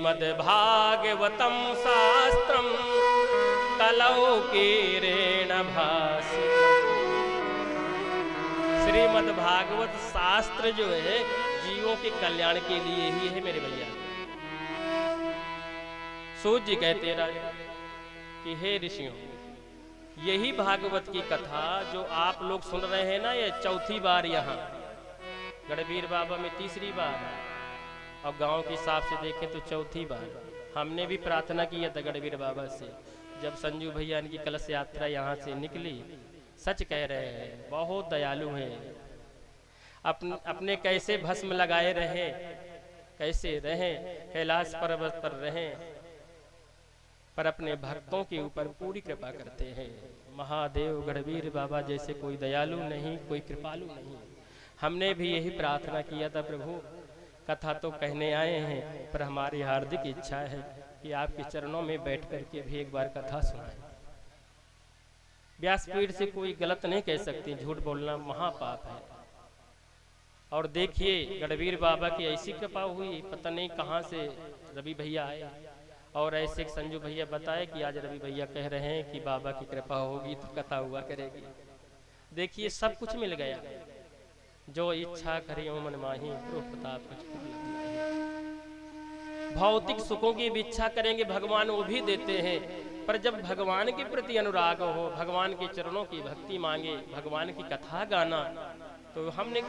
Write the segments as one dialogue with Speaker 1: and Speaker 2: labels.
Speaker 1: श्रीमद्भागवतं शास्त्रं कलौकीरेण भासितम्। श्रीमद्भागवत शास्त्र जो है जीवों के कल्याण के लिए ही है मेरे भैया। सूत जी कहते राजा कि हे ऋषियों, यही भागवत की कथा जो आप लोग सुन रहे हैं ना, ये चौथी बार यहाँ गढ़वीर बाबा में तीसरी बार, और गांव के हिसाब से देखें तो चौथी बार। हमने भी प्रार्थना किया था गढ़वीर बाबा से जब संजू भैया इनकी कलश यात्रा यहाँ से निकली। सच कह रहे हैं, बहुत दयालु हैं। अपने कैसे भस्म लगाए रहे, कैसे रहें, कैलाश पर्वत पर रहें, पर अपने भक्तों के ऊपर पूरी कृपा करते हैं। महादेव गढ़वीर बाबा जैसे कोई दयालु नहीं, कोई कृपालु नहीं। हमने भी यही प्रार्थना किया था, प्रभु कथा तो कहने आए हैं, पर हमारी हार्दिक इच्छा है कि आपके चरणों में बैठ करके भी एक बार कथा सुनाएं। व्यासपीठ से कोई गलत नहीं कह सकती, झूठ बोलना महापाप है। और देखिए गढ़वीर बाबा की ऐसी कृपा हुई, पता नहीं कहाँ से रवि भैया आए और ऐसे संजू भैया बताए कि आज रवि भैया कह रहे हैं कि बाबा की कृपा होगी तो कथा हुआ करेगी। देखिए सब कुछ मिल गया, जो इच्छा करे ओ मन माही, प्रताप कुछ। भौतिक सुखों की भी इच्छा करेंगे भगवान वो भी देते हैं, पर जब भगवान के प्रति अनुराग हो, भगवान के चरणों की भक्ति मांगे, भगवान की कथा गाना, तो हमने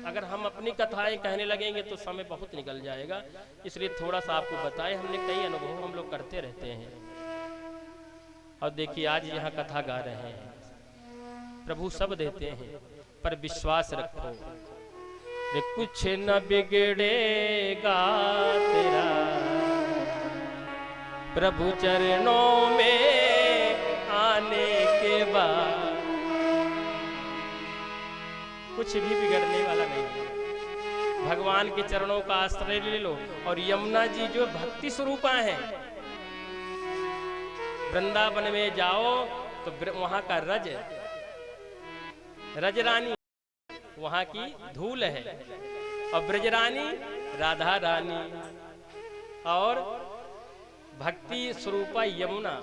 Speaker 1: अगर हम अपनी कथाएं कहने लगेंगे तो समय बहुत निकल जाएगा। इसलिए थोड़ा सा आपको बताए, हमने कई अनुभव हम लोग करते रहते हैं। और देखिए आज यहाँ कथा गा रहे हैं, प्रभु सब देते हैं, पर विश्वास रखो, कुछ न बिगड़ेगा तेरा प्रभु चरणों में आने के बाद। कुछ भी बिगड़ने वाला नहीं है। भगवान के चरणों का आश्रय ले लो। और यमुना जी जो भक्ति स्वरूपा है, वृंदावन में जाओ तो वहां का रज रानी वहां की धूल है, और ब्रजरानी राधा रानी, और भक्ति स्वरूपा यमुना।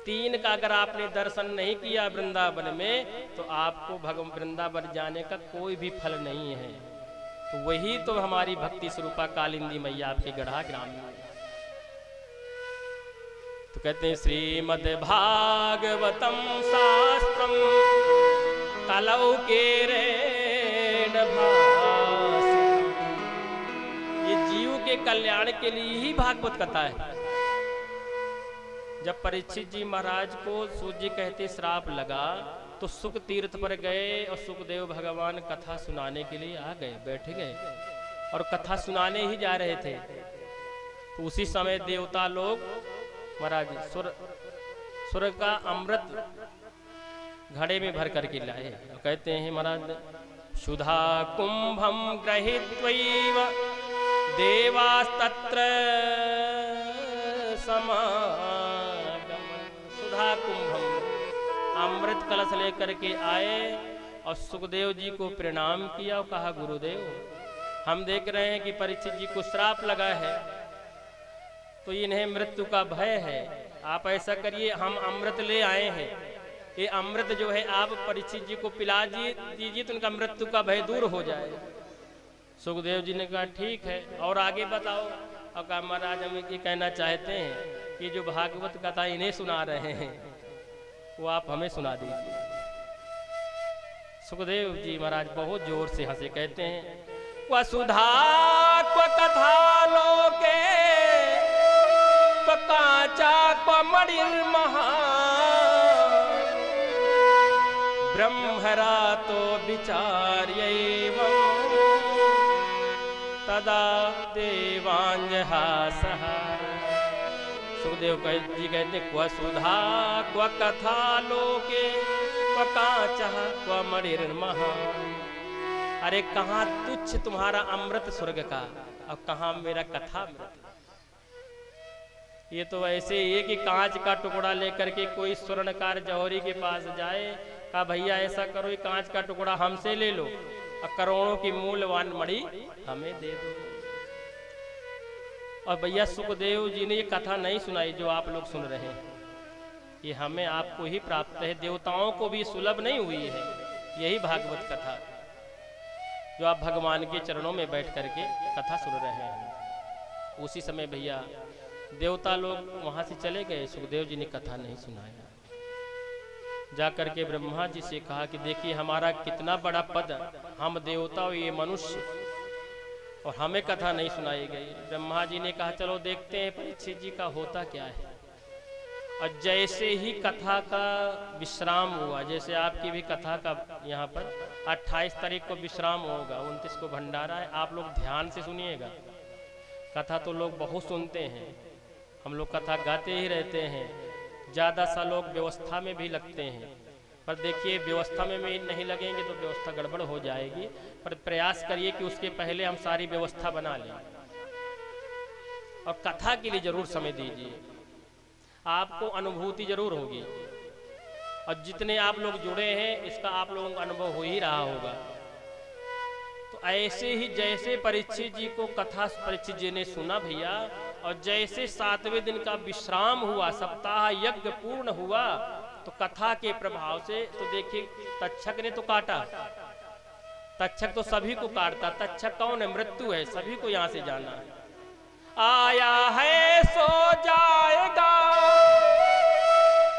Speaker 1: तीन का अगर आपने दर्शन नहीं किया वृंदावन में तो आपको वृंदावन जाने का कोई भी फल नहीं है। तो वही तो हमारी भक्ति स्वरूपा कालिंदी मैया आपके गढ़ा ग्राम में। तो कहते हैं श्रीमद् भागवतम शास्त्रम कलौकीरेण भासितम्। ये जीव के कल्याण के लिए ही भागवत कथा है। जब परीक्षित जी महाराज को सूत जी कहते श्राप लगा तो सुख तीर्थ पर गए, और सुखदेव भगवान कथा सुनाने के लिए आ गए, बैठ गए और कथा सुनाने ही जा रहे थे। तो उसी समय देवता लोग महाराज स्वर्ग का अमृत घड़े में भर करके लाए। कहते हैं महाराज, सुधा कुंभम गृहीत्वैव देवास्तत्र समागमन्। सुधा कुंभम, अमृत कलश लेकर के आए और सुखदेव जी को प्रणाम किया और कहा, गुरुदेव हम देख रहे हैं कि परीक्षित जी को श्राप लगा है, तो इन्हें मृत्यु का भय है। आप ऐसा करिए, हम अमृत ले आए हैं, ये अमृत जो है आप परीक्षित जी को पिला दीजिए तो उनका मृत्यु का भय दूर हो जाए। सुखदेव जी ने कहा ठीक है, और आगे बताओ। और कहा महाराज हम ये कहना चाहते हैं कि जो भागवत कथा इन्हें सुना रहे हैं वो आप हमें सुना दीजिए। सुखदेव जी महाराज बहुत जोर से हंसे, कहते हैं, वसुधा क्व कथा लोके क्व कांचा क्व मणिर्महा ब्रह्मरा तो विचार्यैवं तदा देवांजहासः। सुखदेव जी कहते, क्व सुधा क्व कथा लोके क्व कांचः क्व मणिर्महा। अरे कहाँ तुच्छ तुम्हारा अमृत स्वर्ग का, और कहाँ मेरा कथा अमृत। ये तो ऐसे ही कि कांच का टुकड़ा लेकर के कोई स्वर्णकार जौहरी के पास जाए, कहा भैया ऐसा करो, ये कांच का टुकड़ा हमसे ले लो और करोड़ों की मूल्यवान मणि हमें दे दो। और भैया सुखदेव जी ने ये कथा नहीं सुनाई जो आप लोग सुन रहे हैं, ये हमें आपको ही प्राप्त है, देवताओं को भी सुलभ नहीं हुई है यही भागवत कथा जो आप भगवान के चरणों में बैठ करके कथा सुन रहे हैं। उसी समय भैया देवता लोग वहां से चले गए, सुखदेव जी ने कथा नहीं सुनाया। जाकर के ब्रह्मा जी से कहा कि देखिए हमारा कितना बड़ा पद, हम देवता और ये मनुष्य, और हमें कथा नहीं सुनाई गई। ब्रह्मा जी ने कहा चलो देखते हैं परीक्षित जी का होता क्या है। और जैसे ही कथा का विश्राम हुआ, जैसे आपकी भी कथा का यहाँ पर 28 तारीख को विश्राम होगा, 29 को भंडारा है, आप लोग ध्यान से सुनिएगा। कथा तो लोग बहुत सुनते हैं, हम लोग कथा गाते ही रहते हैं, ज़्यादा सा लोग व्यवस्था में भी लगते हैं, पर देखिए व्यवस्था में भी नहीं लगेंगे तो व्यवस्था गड़बड़ हो जाएगी। पर प्रयास करिए कि उसके पहले हम सारी व्यवस्था बना लें और कथा के लिए जरूर समय दीजिए, आपको अनुभूति जरूर होगी। और जितने आप लोग जुड़े हैं इसका आप लोगों का अनुभव हो ही रहा होगा। तो ऐसे ही जैसे परीक्षित जी को कथा परीक्षित जी ने सुना भैया, और जैसे 7वें दिन का विश्राम हुआ, सप्ताह यज्ञ पूर्ण हुआ, तो कथा के प्रभाव से तो देखिए तक्षक ने तो काटा, तक्षक तो सभी को काटता, तक्षक कौन है? मृत्यु है, सभी को यहाँ से जाना है। आया है सो जाएगा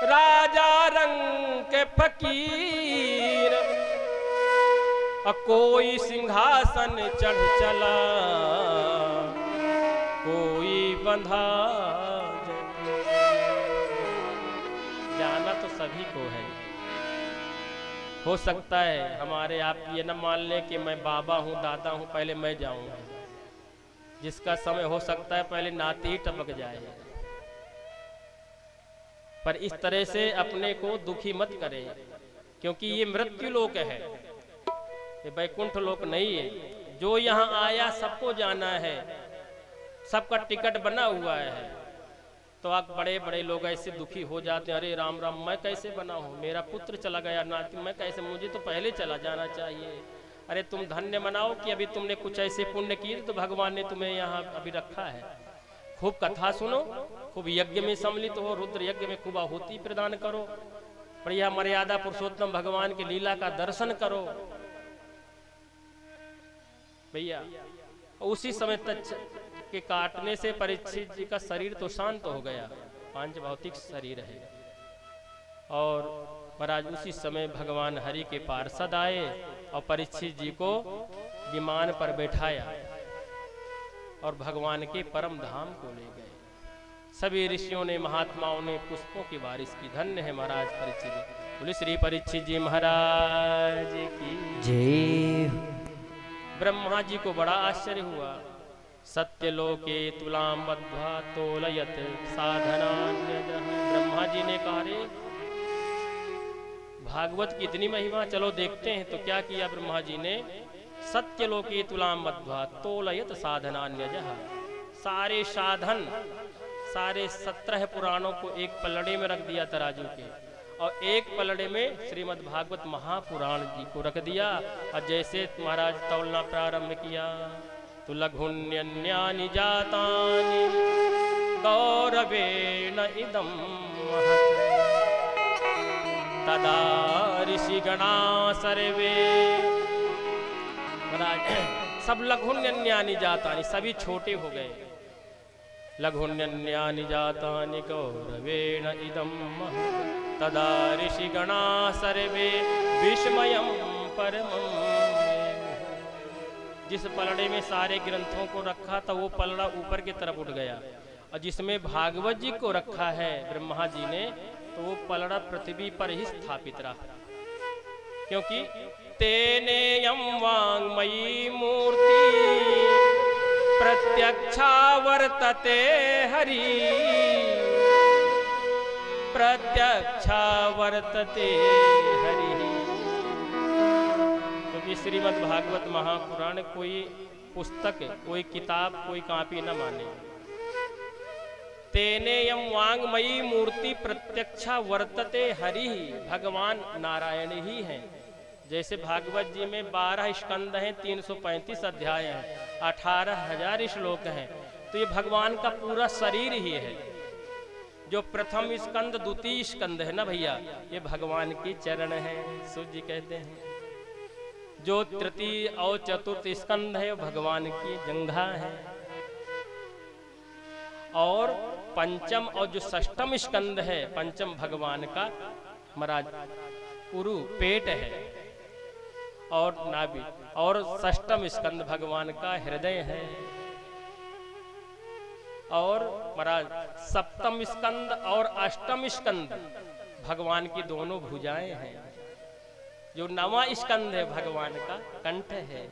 Speaker 1: राजा रंग के फकीर, कोई सिंहासन चढ़ चला, कोई बंधा, जाना तो सभी को है। हो सकता है हमारे आप ये न मान लें कि मैं बाबा हूँ दादा हूँ पहले मैं जाऊंगा, जिसका समय हो सकता है पहले नाते ही टपक जाए। पर इस तरह से अपने को दुखी मत करें, क्योंकि ये मृत्यु लोक है, ये वैकुंठ लोक नहीं है। जो यहाँ आया सबको जाना है, सबका टिकट बना हुआ है। तो आप बड़े बड़े लोग ऐसे दुखी हो जाते हैं, अरे राम राम मैं कैसे बना हूँ, मेरा पुत्र चला गया नाती, मैं कैसे, मुझे तो पहले चला जाना चाहिए। अरे तुम धन्य मनाओ कि अभी तुमने कुछ ऐसे पुण्य किए तो भगवान ने तुम्हें यहाँ अभी रखा है। खूब कथा सुनो, खूब यज्ञ में सम्मिलित हो, रुद्र यज्ञ में खूब आहुति प्रदान करो, बढ़िया मर्यादा पुरुषोत्तम भगवान की लीला का दर्शन करो भैया। उसी समय तक के काटने से परीक्षित जी का शरीर तो शांत हो गया, पांच भौतिक शरीर है। और महाराज उसी समय भगवान हरि के पार्षद आए और परीक्षित जी को विमान पर बैठाया और भगवान के परम धाम को ले गए। सभी ऋषियों ने महात्माओं ने पुष्पों की बारिश की। धन्य है महाराज परीक्षित जी। बोले श्री परीक्षित जी महाराज की
Speaker 2: जय।
Speaker 1: ब्रह्मा जी को बड़ा आश्चर्य हुआ। सत्यलोके तुलाम बद्ध्वा तोलयत साधनान्यजः। ब्रह्मा जी ने कहा रे भागवत की इतनी महिमा, चलो देखते हैं। तो क्या किया ब्रह्मा जी ने? सत्यलोके तुलाम बद्ध्वा तोलयत साधनान्यजः। सारे साधन, सारे 17 पुराणों को एक पलड़े में रख दिया तराजू के, और एक पलड़े में श्रीमद् भागवत महापुराण जी को रख दिया। और जैसे महाराज तौलना प्रारंभ किया तो लघुन्यन्यानि जातानि गौरवेण इदं महत् तदा ऋषिगणा सर्वे। महाराज सब लघुन्यन्यानि जातानि, सभी छोटे हो गए। लघुन्यन्यानि जातानि गौरवेण इदं महत् तदा ऋषिगणा सर्वे विस्मयं परमं। जिस पलड़े में सारे ग्रंथों को रखा था वो पलड़ा ऊपर की तरफ उठ गया, और जिसमें भागवत जी को रखा है ब्रह्मा जी ने तो वो पलड़ा पृथ्वी पर ही स्थापित रहा। क्योंकि तेने यम वांगमयी मूर्ति प्रत्यक्षा वर्तते हरि, प्रत्यक्षा वर्तते हरि। क्योंकि श्रीमद् भागवत महापुराण कोई पुस्तक, कोई किताब, कोई कॉपी न माने। तेने यम वांगमयी मूर्ति प्रत्यक्षा वर्तते हरि, भगवान नारायण ही हैं जैसे भागवत जी में 12 स्कंद हैं, 335 अध्याय हैं, 18,000 श्लोक हैं, तो ये भगवान का पूरा शरीर ही है। जो प्रथम स्कंद द्वितीय स्कंद है ना भैया, ये भगवान के चरण हैं, सूर्य जी कहते हैं। जो तृतीय और चतुर्थ स्कंद है वो भगवान की जंघा है। और पंचम और जो षष्ठम स्कंद है, पंचम भगवान का महाराज पुरु पेट है और नाभि, और षष्ठम स्कंद भगवान का हृदय है। और महाराज सप्तम स्कंद और अष्टम स्कंद भगवान की दोनों भुजाएं हैं। जो नवा स्कंद है भगवान का कंठ है।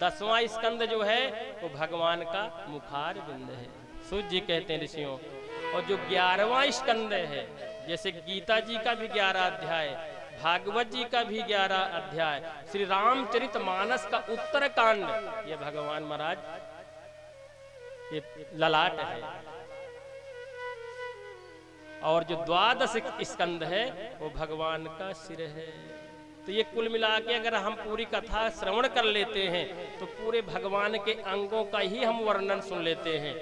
Speaker 1: 10वां स्कंद जो है वो भगवान का मुखार बिंद है, सूर्य जी कहते हैं ऋषियों। और जो 11वां स्कंद है, जैसे गीता जी का भी 11 अध्याय, भागवत जी का भी 11 अध्याय, श्री रामचरित मानस का उत्तरकांड, ये भगवान महाराज ये ललाट है। और जो 12 स्कंद है वो भगवान का सिर है। तो ये कुल मिला के अगर हम पूरी कथा श्रवण कर लेते हैं तो पूरे भगवान के अंगों का ही हम वर्णन सुन लेते हैं,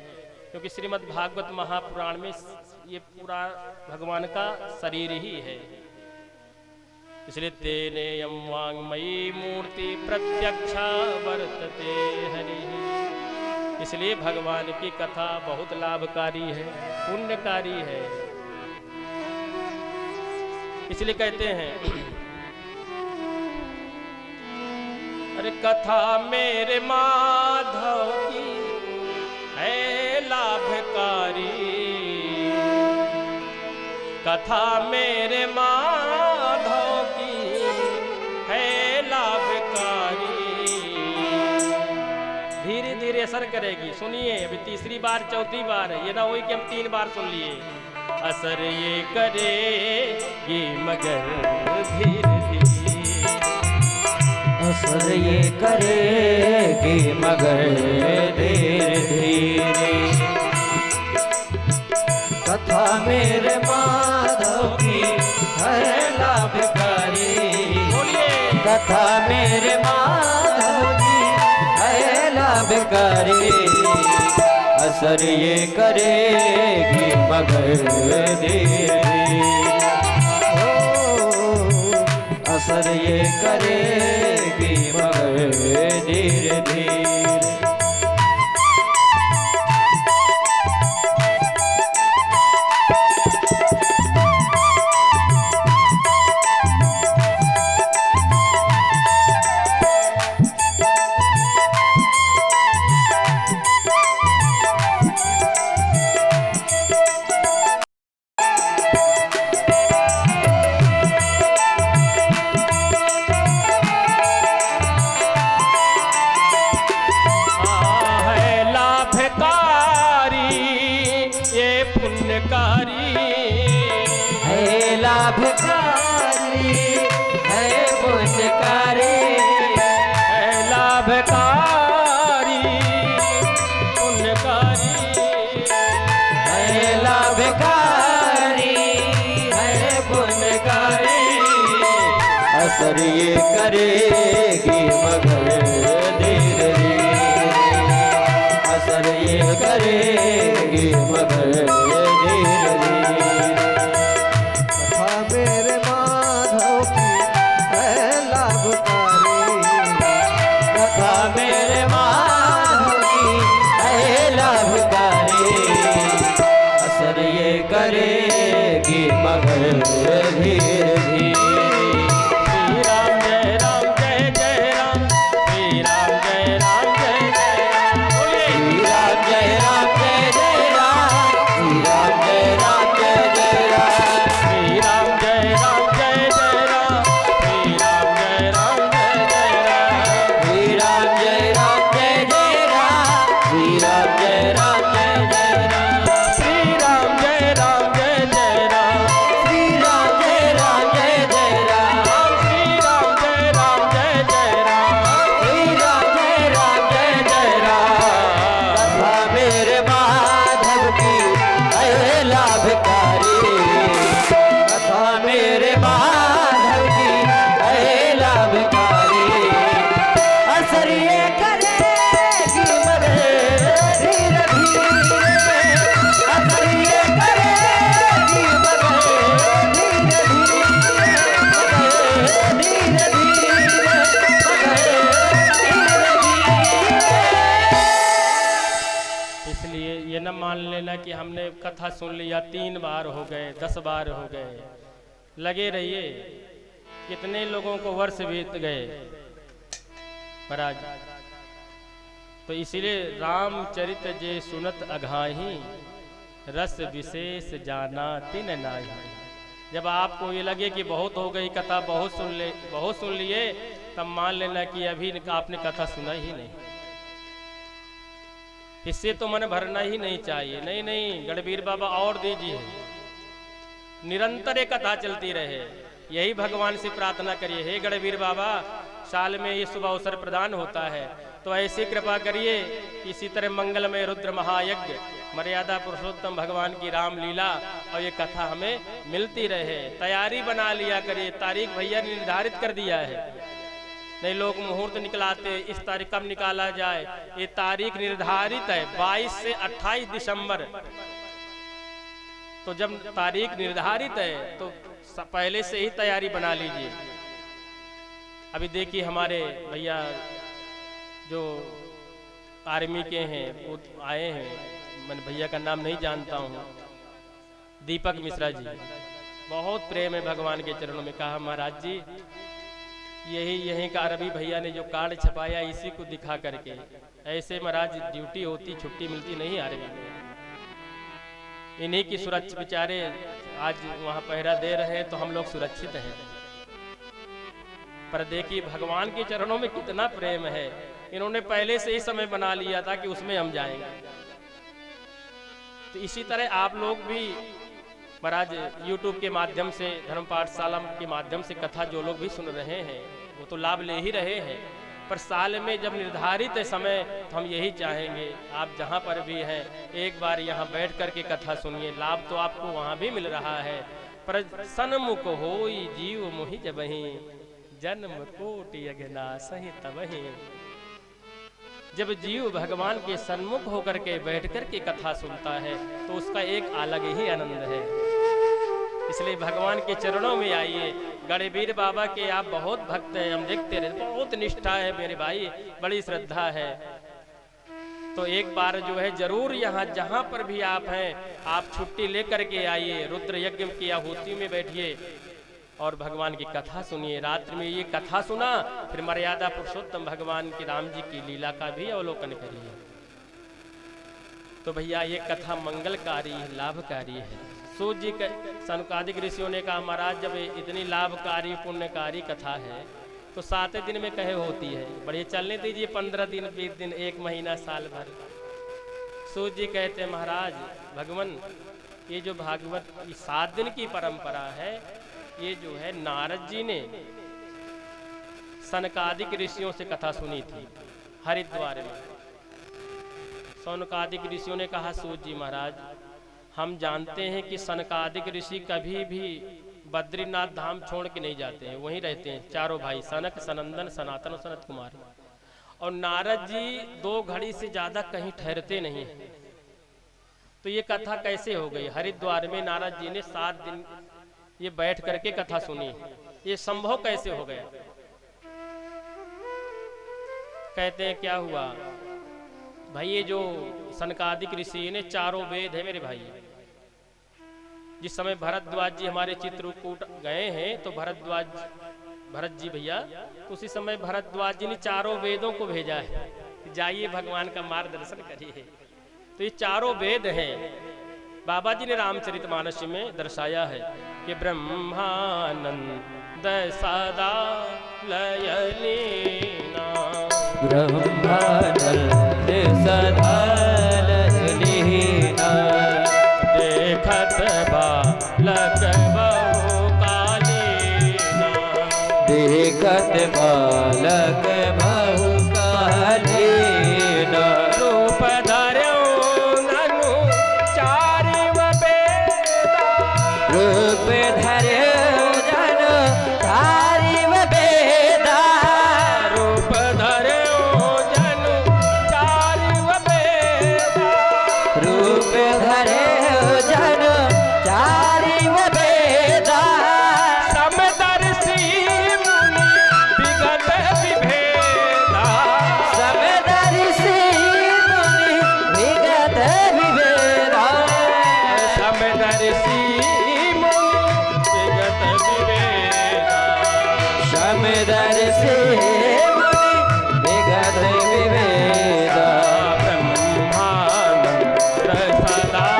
Speaker 1: क्योंकि श्रीमद् भागवत महापुराण में ये पूरा भगवान का शरीर ही है। इसलिए तेने यम वांगमयी मूर्ति प्रत्यक्षा वर्तते हरि। इसलिए भगवान की कथा बहुत लाभकारी है, पुण्यकारी है। इसलिए कहते हैं अरे कथा मेरे माधव की है लाभकारी, कथा मेरे माधव की है लाभकारी। धीरे धीरे असर करेगी। सुनिए, अभी तीसरी बार चौथी बार है, ये ना हुई कि हम 3 बार सुन लिए। असर ये करेगी मगर धीरे धीरे,
Speaker 2: असर ये करेगी मगर धीरे धीरे। कथा मेरे माधव की है लाभकारी, कथा मेरे माधव की है लाभकारी। असर ये करेगी मगर धीरे धीरे, असर ये करेगी मगर धीरे धीरे। लाभकारी है पुण्यकारी,
Speaker 1: है लाभकारी पुण्यकारी,
Speaker 2: है लाभकारी है पुण्यकारी। असर ये करेगी मगर धीरे धीरे, असर ये करेगी मगर धीरे धीरे। मेरे माधव की है लाभकारी, कथा मेरे माधव की है लाभकारी। असर ये करेगी मगर धीरे धीरे।
Speaker 1: श्री राम जय राम जय जय राम, श्री राम जय राम जय जय राम, बोलिए
Speaker 2: श्री राम जय राम जय जय राम, श्री
Speaker 1: इसलिए ये न मान लेना कि हमने कथा सुन लिया 3 बार हो गए 10 बार हो गए, लगे रहिए। कितने लोगों को वर्ष बीत गए महाराज। तो इसीलिए रामचरित जे सुनत अघाही, रस विशेष जाना तिन नाही। जब आपको ये लगे कि बहुत हो गई कथा, बहुत सुन लिए, तब मान लेना कि अभी आपने कथा सुना ही नहीं। इससे तो मन भरना ही नहीं चाहिए। नहीं नहीं, गढ़वीर बाबा और दीजिए, निरंतर एक कथा चलती रहे, यही भगवान से प्रार्थना करिए। हे गढ़वीर बाबा, साल में ये शुभ अवसर प्रदान होता है, तो ऐसी कृपा करिए इसी तरह मंगलमय रुद्र महायज्ञ, मर्यादा पुरुषोत्तम भगवान की रामलीला और ये कथा हमें मिलती रहे। तैयारी बना लिया करिए, तारीख भैया ने निर्धारित कर दिया है। नहीं लोग मुहूर्त निकलाते, इस तारीख कब निकाला जाए, ये तारीख निर्धारित है 22 से 28 दिसंबर। तो जब तारीख निर्धारित है तो पहले से ही तैयारी बना लीजिए। अभी देखिए हमारे भैया जो आर्मी के हैं वो आए हैं, मैं भैया का नाम नहीं जानता हूँ, दीपक मिश्रा जी, बहुत प्रेम है भगवान के चरणों में। कहा महाराज जी यही का अरबी भैया ने जो कार्ड छपाया इसी को दिखा करके, ऐसे महाराज ड्यूटी होती छुट्टी मिलती नहीं आर्मी में। इन्हीं की सुरक्षा बेचारे आज वहाँ पहरा दे रहे हैं तो हम लोग सुरक्षित हैं। पर देखिए भगवान के चरणों में कितना प्रेम है, इन्होंने पहले से ही समय बना लिया था कि उसमें हम जाएंगे। तो इसी तरह आप लोग भी महाराज YouTube के माध्यम से, धर्म पाठशाला के माध्यम से कथा जो लोग भी सुन रहे हैं वो तो लाभ ले ही रहे हैं, पर साल में जब निर्धारित है समय तो हम यही चाहेंगे आप जहाँ पर भी हैं एक बार यहाँ बैठ कर के कथा सुनिए। लाभ तो आपको वहाँ भी मिल रहा है, पर सन्मुख होई जीव मोहि जबहि, जन्म कोटि अघनासहि तबहि। जब जीव भगवान के सन्मुख होकर के बैठ कर के कथा सुनता है तो उसका एक अलग ही आनंद है। इसलिए भगवान के चरणों में आइए। गढ़वीर बाबा के आप बहुत भक्त हैं, हम देखते रहे, बहुत निष्ठा है मेरे भाई, बड़ी श्रद्धा है। तो एक बार जो है जरूर यहाँ जहाँ पर भी आप हैं आप छुट्टी लेकर के आइए, रुद्र यज्ञ की आहुति में बैठिए और भगवान की कथा सुनिए। रात्रि में ये कथा सुना, फिर मर्यादा पुरुषोत्तम भगवान की राम जी की लीला का भी अवलोकन करिए। तो भैया ये कथा मंगलकारी लाभकारी है। सूत जी सनकादिक ऋषियों ने कहा महाराज जब इतनी लाभकारी पुण्यकारी कथा है तो 7 दिन में कहे होती है, बढ़िया चलने दीजिए 15 दिन 20 दिन 1 महीना साल भर। सूत जी कहते महाराज भगवान ये जो भागवत की 7 दिन की परंपरा है, ये जो है नारद जी ने सनकादिक ऋषियों से कथा सुनी थी हरिद्वार में। सनकादिक ऋषियों ने कहा सूत जी महाराज हम जानते हैं कि सनकादिक ऋषि कभी भी बद्रीनाथ धाम छोड़ के नहीं जाते हैं, वहीं रहते हैं चारों भाई, सनक सनंदन सनातन और सनत कुमार। और नारद जी 2 घड़ी से ज्यादा कहीं ठहरते नहीं हैं। तो ये कथा कैसे हो गई? हरिद्वार में नारद जी ने 7 दिन ये बैठ करके कथा सुनी, ये संभव कैसे हो गया? कहते हैं क्या हुआ भाई, ये जो सनकादिक ऋषि ने 4 वेद है मेरे भाई। जिस समय भरद्वाज जी हमारे चित्रकूट गए हैं तो भरत जी भैया, उसी समय भरद्वाज जी ने 4 वेदों को भेजा है, जाइए भगवान का मार्गदर्शन करिए। तो ये 4 वेद हैं। बाबा जी ने रामचरितमानस में दर्शाया है कि ब्रह्मानंद सदा लयलीना,
Speaker 2: ब्रह्मानंद सदा लयलीना,
Speaker 1: देखत बालक बहु कालीना,
Speaker 2: देखत बालक बहु कालीना,
Speaker 1: रूप धर्यो ननु चारिव बेदा,
Speaker 2: रूप धर्यो जन चारिव बेदा,
Speaker 1: रूप धर्यो जनु चारिव बेदा,
Speaker 2: रूप धर्यो जन चारिव बेदा,
Speaker 1: समदर्शी मुनि विगत विभेदा,
Speaker 2: समदर्शी मुनि विगत ऋषि मुनि विगत विवेद
Speaker 1: ब्रह्मानंद सदा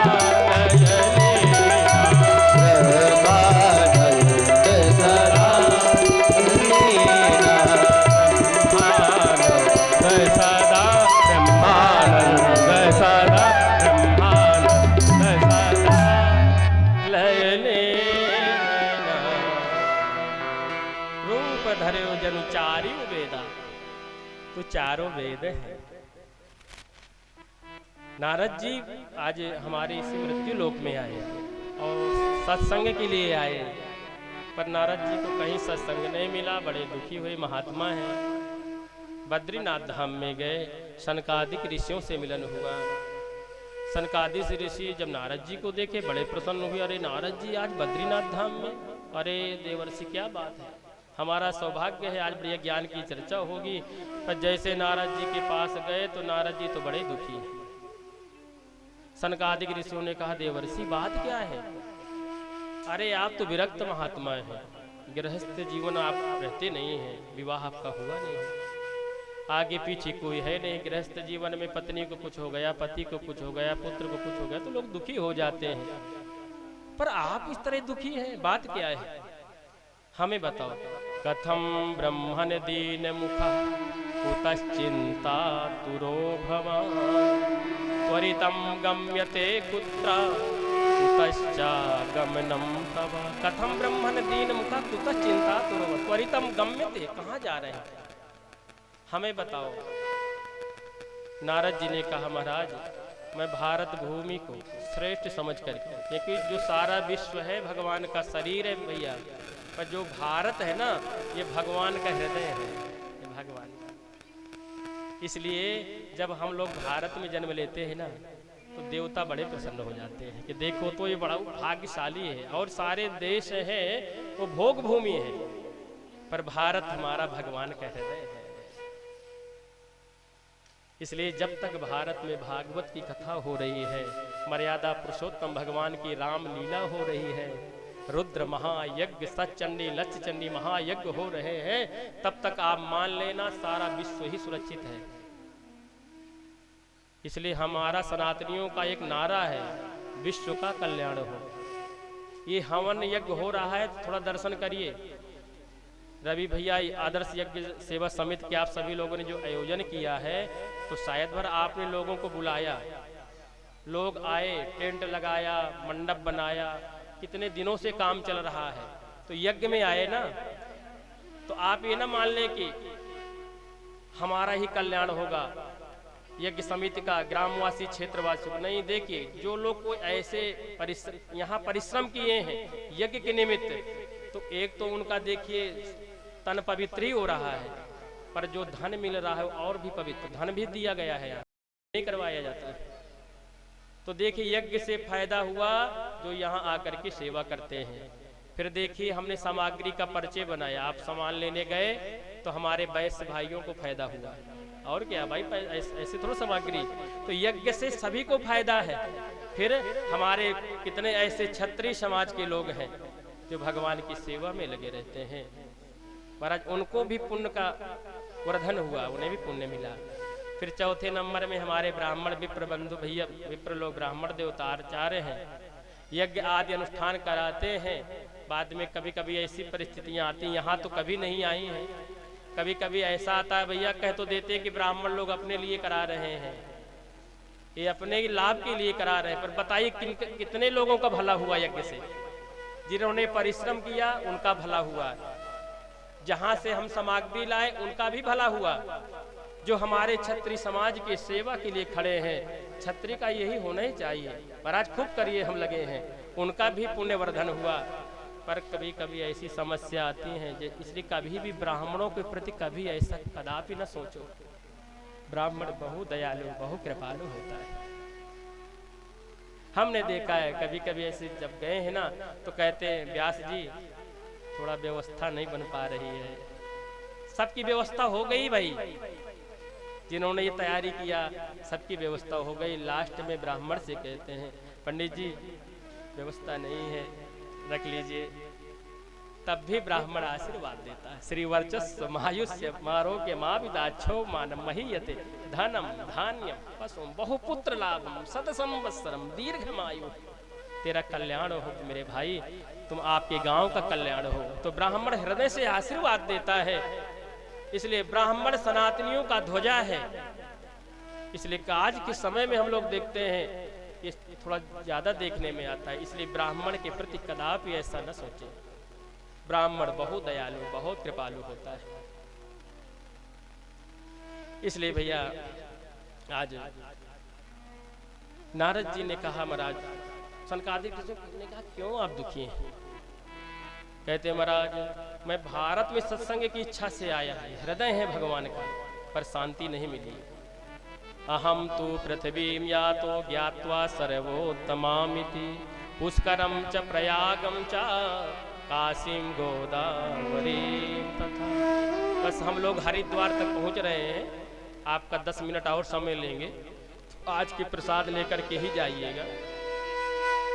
Speaker 1: जनु चारियों वेदा, तो चारों वेद हैं। नारद जी आज हमारे इस मृत्यु लोक में आए और सत्संग के लिए आए, पर नारद जी को कहीं सत्संग नहीं मिला, बड़े दुखी हुए। महात्मा हैं, बद्रीनाथ धाम में गए, सनकादिक ऋषियों से मिलन हुआ। सनकादिक ऋषि जब नारद जी को देखे बड़े प्रसन्न हुए। अरे नारद जी आज बद्रीनाथ धाम में? अरे देवर्षि क्या बात है, हमारा सौभाग्य है, आज बढ़िया ज्ञान की चर्चा होगी। पर जैसे नारद जी के पास गए तो नारद जी तो बड़े दुखी हैं। सनकादिक ऋषियों ने कहा देवर्षि बात क्या है? अरे आप तो विरक्त महात्मा हैं, गृहस्थ जीवन आप रहते नहीं हैं, विवाह आपका हुआ नहीं है, आगे पीछे कोई है नहीं। गृहस्थ जीवन में पत्नी को कुछ हो गया, पति को कुछ हो गया, पुत्र को कुछ हो गया तो लोग दुखी हो जाते हैं, पर आप इस तरह दुखी हैं, बात क्या है? हमें बताओ। कथम ब्रह्मण दीन मुखा कुतश्चिंता तुरो भवान त्वरितं गम्यते कुत्र कुतश्चागमनं तव। कथम ब्रह्मण दीन मुखा कुतश्चिंता तुरो त्वरितं गम्यते, कहाँ जा रहे हैं हमें बताओ। नारद जी ने कहा महाराज मैं भारत भूमि को श्रेष्ठ समझ करके, क्योंकि जो सारा विश्व है भगवान का शरीर है भैया, पर जो भारत है ना ये भगवान का हृदय है, ये भगवान का। इसलिए जब हम लोग भारत में जन्म लेते हैं ना तो देवता बड़े प्रसन्न हो जाते हैं कि देखो तो ये बड़ा भाग्यशाली है, और सारे देश हैं वो भोग भूमि है, पर भारत हमारा भगवान का हृदय है। इसलिए जब तक भारत में भागवत की कथा हो रही है, मर्यादा पुरुषोत्तम भगवान की राम लीला हो रही है, रुद्र महायज्ञ सचंडी लक्ष्य चंडी महायज्ञ हो रहे हैं, तब तक आप मान लेना सारा विश्व ही सुरक्षित है। इसलिए हमारा सनातनियों का एक नारा है, विश्व का कल्याण हो। ये हवन यज्ञ हो रहा है, थोड़ा दर्शन करिए। रवि भैया आदर्श यज्ञ सेवा समिति के आप सभी लोगों ने जो आयोजन किया है, तो शायद भर आपने लोगों को बुलाया, लोग आए, टेंट लगाया, मंडप बनाया, कितने दिनों से काम चल रहा है, तो यज्ञ में आए ना, तो आप ये ना मान लें कि हमारा ही कल्याण होगा, यज्ञ समिति का, ग्रामवासी क्षेत्रवासी नहीं। देखिए जो लोग कोई ऐसे यहाँ परिश्रम किए हैं यज्ञ के निमित्त, तो एक तो उनका देखिए तन पवित्र ही हो रहा है, पर जो धन मिल रहा है और भी पवित्र धन भी दिया गया है, यहाँ नहीं करवाया जाता है। तो देखिए यज्ञ से फायदा हुआ जो यहाँ आकर के सेवा करते हैं। फिर देखिए हमने सामग्री का परिचय बनाया, आप सामान लेने गए तो हमारे वैश्य भाइयों को फायदा हुआ, और क्या भाई ऐसे थोड़ा सामग्री, तो यज्ञ से सभी को फायदा है। फिर हमारे कितने ऐसे क्षत्रिय समाज के लोग हैं जो भगवान की सेवा में लगे रहते हैं, महाराज उनको भी पुण्य का वर्धन हुआ, उन्हें भी पुण्य मिला। फिर चौथे नंबर में हमारे ब्राह्मण विप्र बंधु भैया, विप्र लोग ब्राह्मण देवता आचार्य हैं, यज्ञ आदि अनुष्ठान कराते हैं। बाद में कभी कभी ऐसी परिस्थितियां आती, यहाँ तो कभी नहीं आई हैं, कभी कभी ऐसा आता है भैया कह तो देते कि ब्राह्मण लोग अपने लिए करा रहे हैं, ये अपने लाभ के लिए करा रहे हैं, पर बताइए कितने लोगों का भला हुआ यज्ञ से? जिन्होंने परिश्रम किया उनका भला हुआ, जहाँ से हम सामग्री लाए उनका भी भला हुआ, जो हमारे क्षत्रिय समाज के सेवा के लिए खड़े हैं, क्षत्रिय का यही होना ही चाहिए। महाराज खूब करिए, हम लगे हैं, उनका भी पुण्यवर्धन हुआ। पर कभी कभी ऐसी समस्या आती हैं, इसलिए कभी भी ब्राह्मणों के प्रति कभी ऐसा कदापि न सोचो। ब्राह्मण बहु दयालु बहु कृपालु होता है। हमने देखा है कभी कभी ऐसे जब गए हैं ना, तो कहते हैं व्यास जी थोड़ा व्यवस्था नहीं बन पा रही है। सबकी व्यवस्था हो गई भाई, जिन्होंने ये तैयारी किया सबकी व्यवस्था हो गई। लास्ट में ब्राह्मण से कहते हैं पंडित जी व्यवस्था नहीं है, रख लीजिए। तब भी ब्राह्मण आशीर्वाद देता है। श्री वर्चस्व महायुष्य मारोग्य माविदाक्षो मानम महीयते धनम धान्यम पशुम बहुपुत्र लाभम सत संवत्सरम दीर्घमायु। तेरा कल्याण हो मेरे भाई, तुम आपके गांव का कल्याण हो। तो ब्राह्मण हृदय से आशीर्वाद देता है, इसलिए ब्राह्मण सनातनियों का ध्वजा है। इसलिए आज के समय में हम लोग देखते हैं ये थोड़ा ज्यादा देखने में आता है, इसलिए ब्राह्मण के प्रति कदापि ऐसा न सोचें। ब्राह्मण बहुत दयालु बहुत कृपालु होता है। इसलिए भैया आज नारद जी ने कहा महाराज, सनकादिक ने कहा क्यों आप दुखी हैं? कहते महाराज मैं भारत में सत्संग की इच्छा से आया है, हृदय है भगवान का, पर शांति नहीं मिली। अहम तो पृथ्वीं यातो ज्ञात्वा सर्वोत्तमामिति पुष्करम च प्रयागम च काशीम गोदावरी तथा। बस हम लोग हरिद्वार तक पहुंच रहे हैं, आपका 10 मिनट और समय लेंगे, आज के प्रसाद लेकर के ही जाइएगा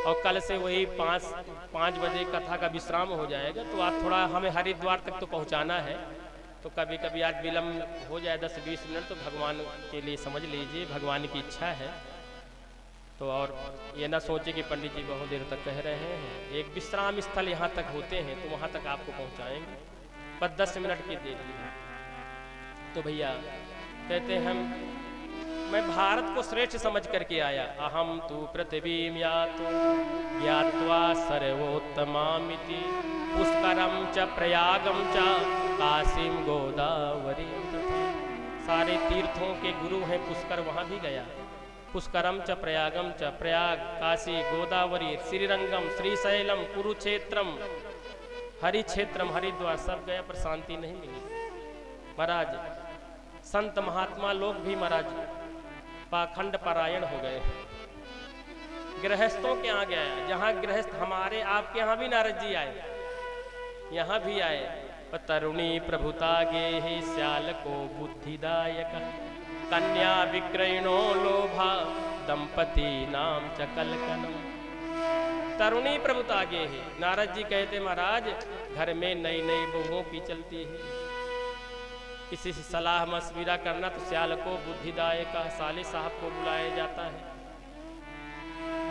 Speaker 1: और कल से वही 5 बजे कथा का विश्राम हो जाएगा। तो आप थोड़ा हमें हरिद्वार तक तो पहुंचाना है, तो कभी कभी आज विलम्ब हो जाए 10-20 मिनट, तो भगवान के लिए समझ लीजिए, भगवान की इच्छा है। तो और ये ना सोचे कि पंडित जी बहुत देर तक कह रहे हैं, एक विश्राम स्थल यहाँ तक होते हैं तो वहाँ तक आपको पहुँचाएंगे, बस 10 मिनट की देरी है। तो भैया कहते हैं मैं भारत को श्रेष्ठ समझ करके आया। अहम तु पृथ्वीं यातो ज्ञात्वा सर्वोत्तमामिति पुष्करम च प्रयागम च काशीम गोदावरी। सारे तीर्थों के गुरु हैं पुष्कर, वहाँ भी गया। पुष्करम च प्रयागम च, प्रयाग काशी गोदावरी श्रीरंगम श्रीशैलम कुरुक्षेत्रम हरिक्षेत्रम हरिद्वार सब गया, पर शांति नहीं मिली। महाराज संत महात्मा लोग भी महाराज पाखंड परायण हो गए। गृहस्थों के यहाँ गया, जहाँ गृहस्थ हमारे आपके यहाँ भी नारद जी आए, यहाँ भी आए। तरुणी प्रभुता गे ही श्याल को बुद्धिदायक कन्या विक्रयणो लोभा दंपति नाम च कलकनम। तरुणी प्रभुता गे है, नारद जी कहते महाराज घर में नई नई बहुओं की चलती है, किसी से सलाह मशविरा करना तो श्याल को बुद्धिदायक साले साहब को बुलाया जाता है।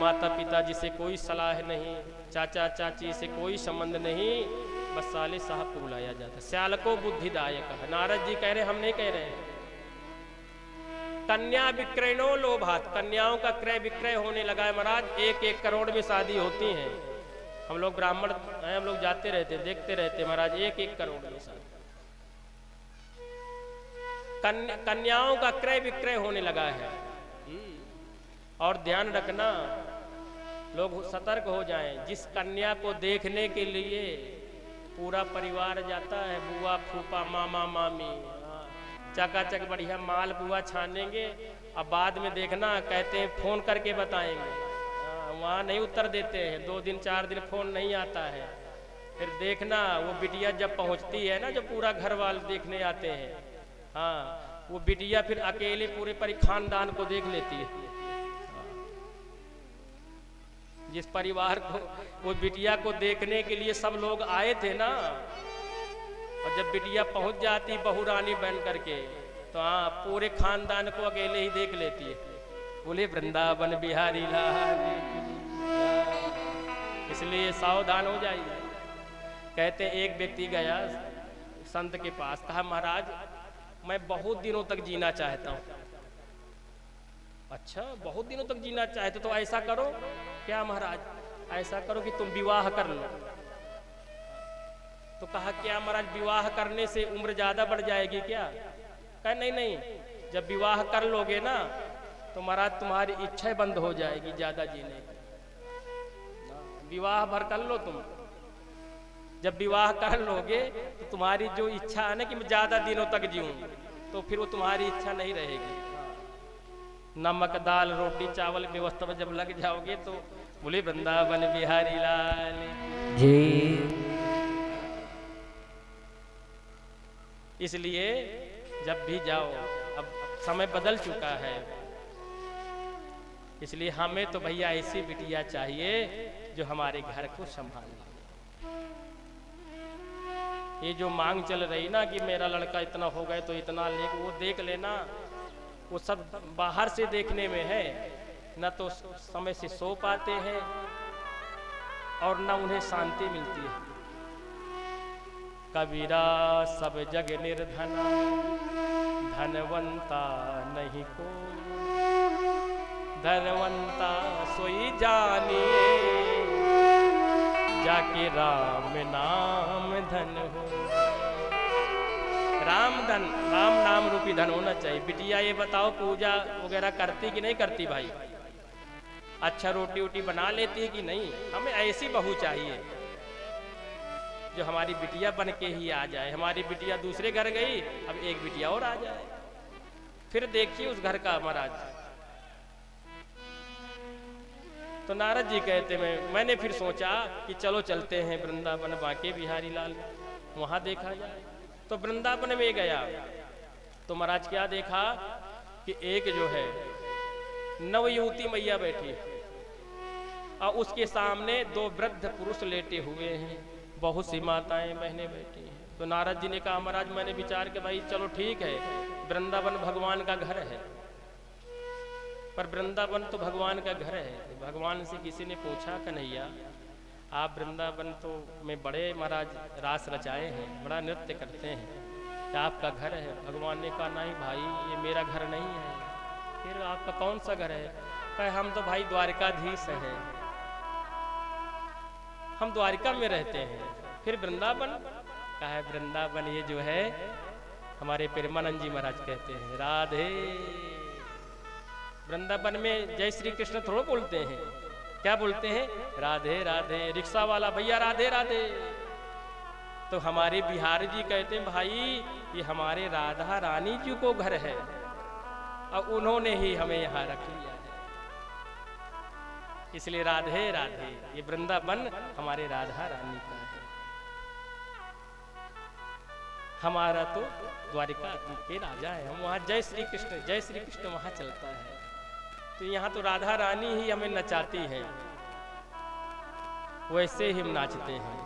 Speaker 1: माता पिता जी से कोई सलाह नहीं, चाचा चाची से कोई संबंध नहीं, बस साले साहब को बुलाया जाता है। श्याल को बुद्धिदायक। नारद जी कह रहे, हम नहीं कह रहे हैं। कन्या विक्रयणो लोभात, कन्याओं का क्रय विक्रय होने लगा है महाराज। 1-1 करोड़ में शादी होती हैं। हम लोग ब्राह्मण हैं, हम लोग जाते रहते देखते रहते महाराज, 1-1 करोड़ में शादी। कन्याओं का क्रय विक्रय होने लगा है। और ध्यान रखना, लोग सतर्क हो जाएं। जिस कन्या को देखने के लिए पूरा परिवार जाता है, बुआ फूफा मामा मामी, चकाचक बढ़िया माल बुआ छानेंगे, अब बाद में देखना कहते हैं फोन करके बताएंगे, वहाँ नहीं उत्तर देते हैं, 2 दिन 4 दिन फोन नहीं आता है। फिर देखना वो बिटिया जब पहुँचती है ना, जब पूरा घर वाले देखने आते हैं, हाँ वो बिटिया फिर अकेले पूरे खानदान को देख लेती है। जिस परिवार को वो बिटिया को देखने के लिए सब लोग आए थे ना, और जब बिटिया पहुंच जाती बहू रानी बन करके, तो हाँ पूरे खानदान को अकेले ही देख लेती है। बोले वृंदावन बिहारी लाल। इसलिए सावधान हो जाइए। कहते एक व्यक्ति गया संत के पास, कहा महाराज मैं बहुत दिनों तक जीना चाहता हूँ। अच्छा बहुत दिनों तक जीना चाहते तो ऐसा करो। क्या महाराज? ऐसा करो कि तुम विवाह कर लो। तो कहा क्या महाराज विवाह करने से उम्र ज्यादा बढ़ जाएगी क्या? कहा नहीं नहीं, जब विवाह कर लोगे ना तो महाराज तुम्हारी इच्छा बंद हो जाएगी ज्यादा जीने की। विवाह भर कर लो तुम, जब विवाह कर लोगे तो तुम्हारी जो इच्छा है ना कि मैं ज्यादा दिनों तक जीऊं, तो फिर वो तुम्हारी इच्छा नहीं रहेगी। नमक दाल रोटी चावल व्यवस्था में जब लग जाओगे तो बोले वृंदावन बिहारी लाल
Speaker 2: जी।
Speaker 1: इसलिए जब भी जाओ, अब समय बदल चुका है, इसलिए हमें तो भैया ऐसी बिटिया चाहिए जो हमारे घर को संभाले। ये जो मांग चल रही ना कि मेरा लड़का इतना हो गए तो इतना ले, वो देख लेना, वो सब बाहर से देखने में है, न तो समय से सो पाते हैं और न उन्हें शांति मिलती है। कबीरा सब जग निर्धना, धनवंता नहीं को, धनवंता सोई जानिए, जाके राम नाम धन हो। राम धन, राम नाम रूपी धन होना चाहिए। बिटिया ये बताओ पूजा वगैरह करती कि नहीं करती भाई? अच्छा रोटी वोटी बना लेती है कि नहीं? हमें ऐसी बहू चाहिए जो हमारी बिटिया बन के ही आ जाए। हमारी बिटिया दूसरे घर गई, अब एक बिटिया और आ जाए, फिर देखिए उस घर का महाराज। तो नारद जी कहते मैंने फिर सोचा कि चलो चलते हैं वृंदावन, बांके बिहारी लाल, वहां देखा जाए। तो वृंदावन में गया तो महाराज क्या देखा कि एक जो है नवयुवती मैया बैठी और उसके सामने दो वृद्ध पुरुष लेटे हुए हैं, बहुत सी माताएं बहनें बैठी हैं। तो नारद जी ने कहा महाराज मैंने विचार के भाई चलो ठीक है, वृंदावन भगवान का घर है, पर वृंदावन तो भगवान का घर है। भगवान से किसी ने पूछा कन्हैया आप वृंदावन तो में बड़े महाराज रास रचाए हैं, बड़ा नृत्य करते हैं, क्या आपका घर है? भगवान ने कहा नहीं भाई ये मेरा घर नहीं है। फिर आपका कौन सा घर है? कहे हम तो भाई द्वारकाधीश हैं, हम द्वारिका में रहते हैं। फिर वृंदावन? कहा है वृंदावन ये जो है हमारे प्रेमानंद जी महाराज कहते हैं राधे। वृंदावन में जय श्री कृष्ण थोड़ा बोलते हैं, क्या बोलते हैं? राधे राधे। रिक्शा वाला भैया राधे राधे। तो हमारे बिहारी जी कहते हैं भाई ये हमारे राधा रानी जी को घर है और उन्होंने ही हमें यहाँ रख लिया है, इसलिए राधे राधे। ये वृंदावन हमारे राधा रानी का है, हमारा तो द्वारिका के राजा है, हम वहाँ जय श्री कृष्ण वहाँ चलता है। तो यहाँ तो राधा रानी ही हमें नचाती है, वैसे ही हम नाचते हैं।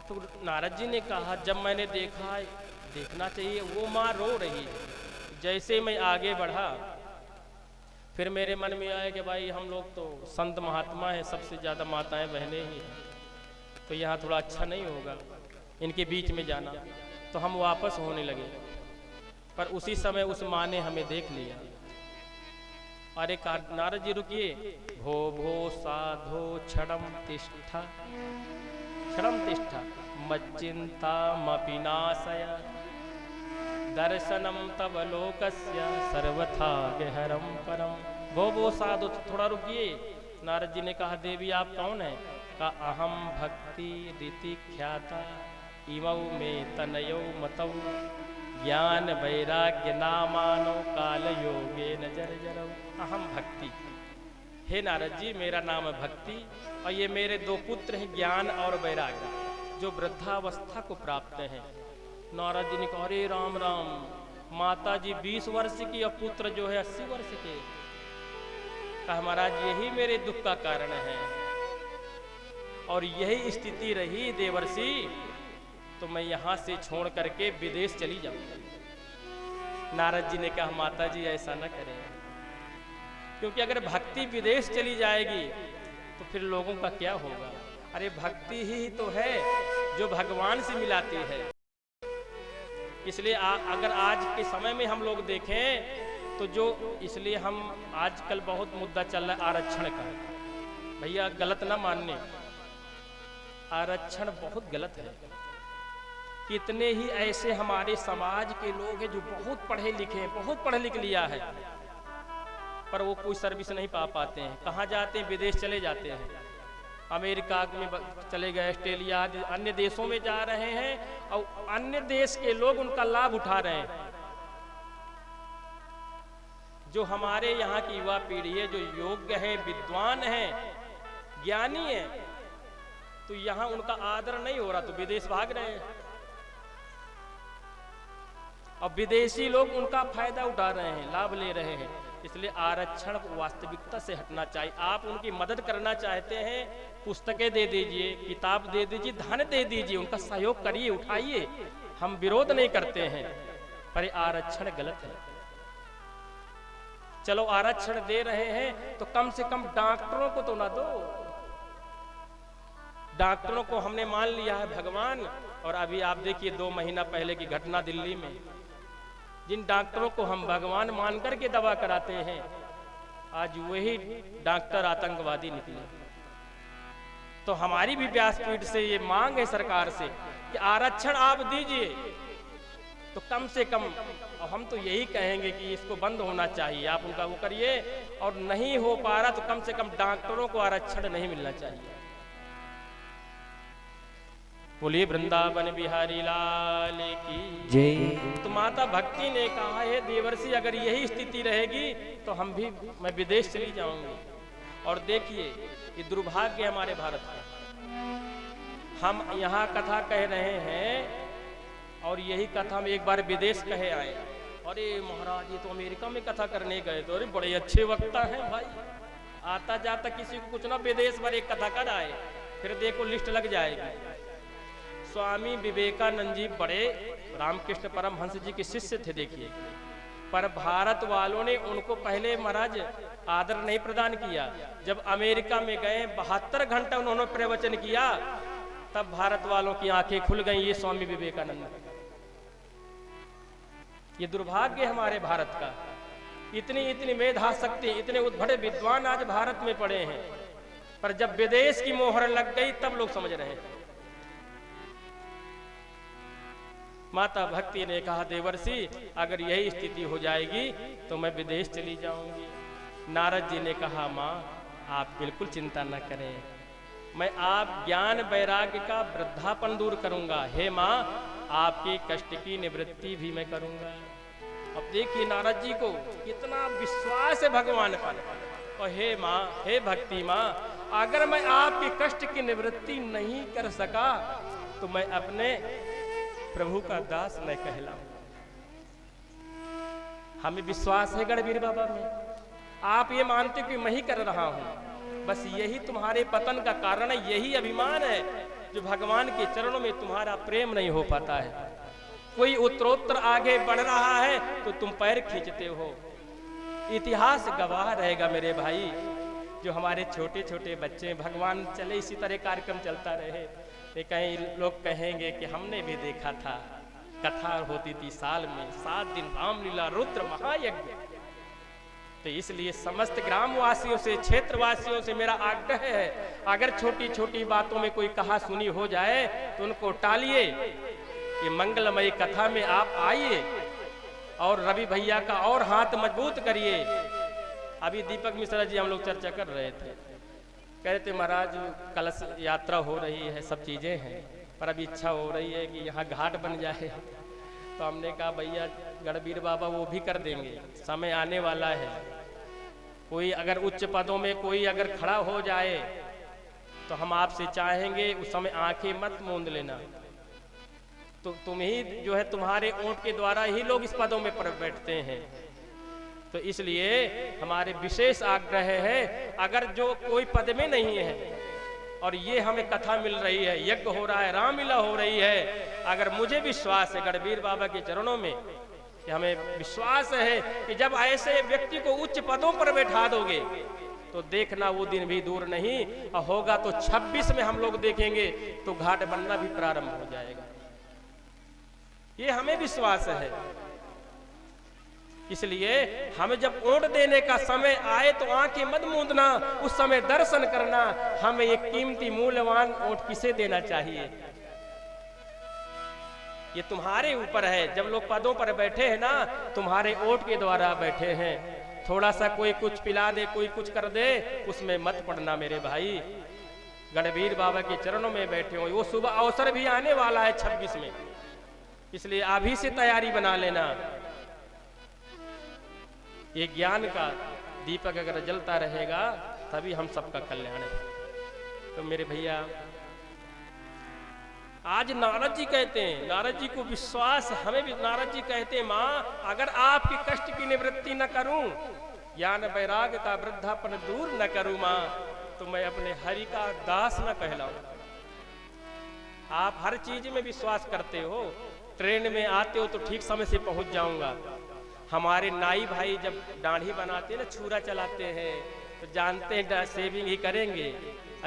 Speaker 1: तो नारद जी ने कहा जब मैंने देखना चाहिए, वो माँ रो रही है। जैसे मैं आगे बढ़ा फिर मेरे मन में आया कि भाई हम लोग तो संत महात्मा हैं, सबसे ज़्यादा माताएं बहनें ही हैं, तो यहाँ थोड़ा अच्छा नहीं होगा इनके बीच में जाना। तो हम वापस होने लगे, पर उसी समय उस माँ ने हमें देख लिया। अरे नारद जी रुकिए, भो भो साधो क्षणम तिष्ठा, क्षणम तिष्ठा मच्चिंता मपिनाशय, दर्शनम तव लोकस्य सर्वथा गहरम परम। भो भो साधो, थोड़ा रुकिए। नारद जी ने कहा देवी आप कौन है? का अहम भक्ति रीति ख्याता, इमौ में तनयो मतौ, ज्ञान वैराग्य नामानो काल योगे न जर्जरौ। अहम भक्ति, हे नारद जी मेरा नाम है भक्ति, और ये मेरे दो पुत्र हैं ज्ञान और वैराग्य, जो वृद्धावस्था को प्राप्त हैं। नारद जी ने कहा अरे राम राम, माता जी 20 वर्ष की और पुत्र जो है 80 वर्ष के। कहा महाराज यही मेरे दुख का कारण है, और यही स्थिति रही देवर्षि तो मैं यहाँ से छोड़ करके विदेश चली जाऊंगा। नारद जी ने कहा माता जी ऐसा न करें, क्योंकि अगर भक्ति विदेश चली जाएगी तो फिर लोगों का क्या होगा? अरे भक्ति ही तो है जो भगवान से मिलाती है। इसलिए अगर आज के समय में हम लोग देखें तो जो, इसलिए हम आजकल बहुत मुद्दा चल रहा है आरक्षण का। भैया गलत ना मानने, आरक्षण बहुत गलत है। कितने ही ऐसे हमारे समाज के लोग हैं जो बहुत पढ़े लिखे हैं, बहुत पढ़ लिख लिया है, पर वो कोई सर्विस नहीं पा पाते हैं। कहाँ जाते हैं? विदेश चले जाते हैं, अमेरिका में चले गए, ऑस्ट्रेलिया, अन्य देशों में जा रहे हैं, और अन्य देश के लोग उनका लाभ उठा रहे हैं। जो हमारे यहाँ की युवा पीढ़ी है, जो योग्य है, विद्वान है, ज्ञानी है, तो यहाँ उनका आदर नहीं हो रहा, तो विदेश भाग रहे हैं, और विदेशी लोग उनका फायदा उठा रहे हैं, लाभ ले रहे हैं। इसलिए आरक्षण वास्तविकता से हटना चाहिए। आप उनकी मदद करना चाहते हैं, पुस्तकें दे दीजिए, किताब दे दीजिए, धन दे दीजिए, उनका सहयोग करिए, उठाइए, हम विरोध नहीं करते हैं, पर ये आरक्षण गलत है। चलो आरक्षण दे रहे हैं तो कम से कम डॉक्टरों को तो ना दो। डॉक्टरों को हमने मान लिया है भगवान, और अभी आप देखिए 2 महीना पहले की घटना दिल्ली में, जिन डॉक्टरों को हम भगवान मान करके दवा कराते हैं, आज वही डॉक्टर आतंकवादी निकले। तो हमारी भी व्यासपीठ से ये मांग है सरकार से कि आरक्षण आप दीजिए, तो कम से कम, और हम तो यही कहेंगे कि इसको बंद होना चाहिए, आप उनका वो करिए, और नहीं हो पा रहा तो कम से कम डॉक्टरों को आरक्षण नहीं मिलना चाहिए। बोलिए वृंदावन बिहारी लाल की
Speaker 2: जय।
Speaker 1: तो माता भक्ति ने कहा है देवर्षि, अगर यही स्थिति रहेगी तो मैं विदेश चली जाऊंगी। और देखिए ये दुर्भाग्य हमारे भारत का, हम यहाँ कथा कह रहे हैं और यही कथा में एक बार विदेश कहे आए, अरे महाराज ये तो अमेरिका में कथा करने गए, तो अरे बड़े अच्छे वक्ता हैं भाई, आता जाता किसी को कुछ ना विदेश भर एक कथा कर आए, फिर देखो लिस्ट लग जाएगी। स्वामी विवेकानंद जी बड़े रामकृष्ण परमहंस जी के शिष्य थे, देखिए, पर भारत वालों ने उनको पहले महाराज आदर नहीं प्रदान किया। जब अमेरिका में गए 72 घंटा उन्होंने प्रवचन किया, तब भारत वालों की आंखें खुल गई, ये स्वामी विवेकानंद। ये दुर्भाग्य हमारे भारत का, इतनी मेधा शक्ति, इतने बड़े विद्वान आज भारत में पड़े हैं, पर जब विदेश की मोहर लग गई तब लोग समझ रहे हैं। माता भक्ति ने कहा देवर्षि अगर यही स्थिति हो जाएगी तो मैं विदेश चली जाऊंगी। नारद जी ने कहा माँ आप बिल्कुल चिंता न करें, मैं आप ज्ञान वैराग्य का वृद्धापन दूर करूंगा। हे माँ आपके कष्ट की निवृत्ति भी मैं करूंगा। अब देखिए नारद जी को कितना विश्वास है भगवान पर, और हे माँ, हे भक्ति माँ, अगर मैं आपके कष्ट की निवृत्ति नहीं कर सका तो मैं अपने प्रभु का दास न कहलाऊं। हमें विश्वास है गढ़वीर बाबा में, आप ये मानते कि मैं ही कर रहा हूं, बस यही तुम्हारे पतन का कारण है, यही अभिमान है जो भगवान के चरणों में तुम्हारा प्रेम नहीं हो पाता है। कोई उत्तरोत्तर आगे बढ़ रहा है तो तुम पैर खींचते हो। इतिहास गवाह रहेगा मेरे भाई, जो हमारे छोटे छोटे बच्चे, भगवान चले इसी तरह कार्यक्रम चलता रहे, कहीं लोग कहेंगे कि हमने भी देखा था, कथा होती थी साल में 7 दिन रामलीला रुद्र महायज्ञ। तो इसलिए समस्त ग्रामवासियों से, क्षेत्रवासियों से मेरा आग्रह है, अगर छोटी छोटी बातों में कोई कहा सुनी हो जाए तो उनको टालिए, ये मंगलमयी कथा में आप आइए और रवि भैया का और हाथ मजबूत करिए। अभी दीपक मिश्रा जी हम लोग चर्चा कर रहे थे, कह रहे थे महाराज कलश यात्रा हो रही है, सब चीज़ें हैं, पर अभी इच्छा हो रही है कि यहाँ घाट बन जाए। तो हमने कहा भैया गढ़वीर बाबा वो भी कर देंगे, समय आने वाला है। कोई अगर उच्च पदों में कोई अगर खड़ा हो जाए तो हम आपसे चाहेंगे उस समय आंखें मत मूंद लेना, तो तुम ही जो है, तुम्हारे ओंठ के द्वारा ही लोग इस पदों में बैठते हैं। तो इसलिए हमारे विशेष आग्रह है, अगर जो कोई पद में नहीं है और ये हमें कथा मिल रही है, यज्ञ हो रहा है, रामलीला हो रही है, अगर मुझे विश्वास है गढ़वीर बाबा के चरणों में, कि हमें विश्वास है कि जब ऐसे व्यक्ति को उच्च पदों पर बैठा दोगे तो देखना वो दिन भी दूर नहीं होगा, तो 26 में हम लोग देखेंगे तो घाट बनना भी प्रारंभ हो जाएगा। ये हमें विश्वास है। इसलिए हमें जब ओट देने का समय आए तो आंखें मत मूंदना, उस समय दर्शन करना। हमें एक कीमती मूल्यवान ओट किसे देना चाहिए, ये तुम्हारे ऊपर है। जब लोग पदों पर बैठे हैं ना, तुम्हारे ओट के द्वारा बैठे हैं। थोड़ा सा कोई कुछ पिला दे, कोई कुछ कर दे, उसमें मत पड़ना मेरे भाई। गढ़वीर बाबा के चरणों में बैठे हो, वो शुभ अवसर भी आने वाला है 26 में, इसलिए अभी से तैयारी बना लेना। ये ज्ञान का दीपक अगर जलता रहेगा तभी हम सबका कल्याण है। तो मेरे भैया आज नारद जी कहते हैं, नारद जी को विश्वास, हमें भी नारद जी कहते हैं माँ अगर आपके कष्ट की निवृत्ति न करूं, ज्ञान वैराग का वृद्धापन दूर न करूं मां, तो मैं अपने हरि का दास न कहलाऊं। आप हर चीज में विश्वास करते हो, ट्रेन में आते हो तो ठीक समय से पहुंच जाऊंगा। हमारे नाई भाई जब दाढ़ी बनाते हैं ना, छुरा चलाते हैं, तो जानते हैं सेविंग ही करेंगे,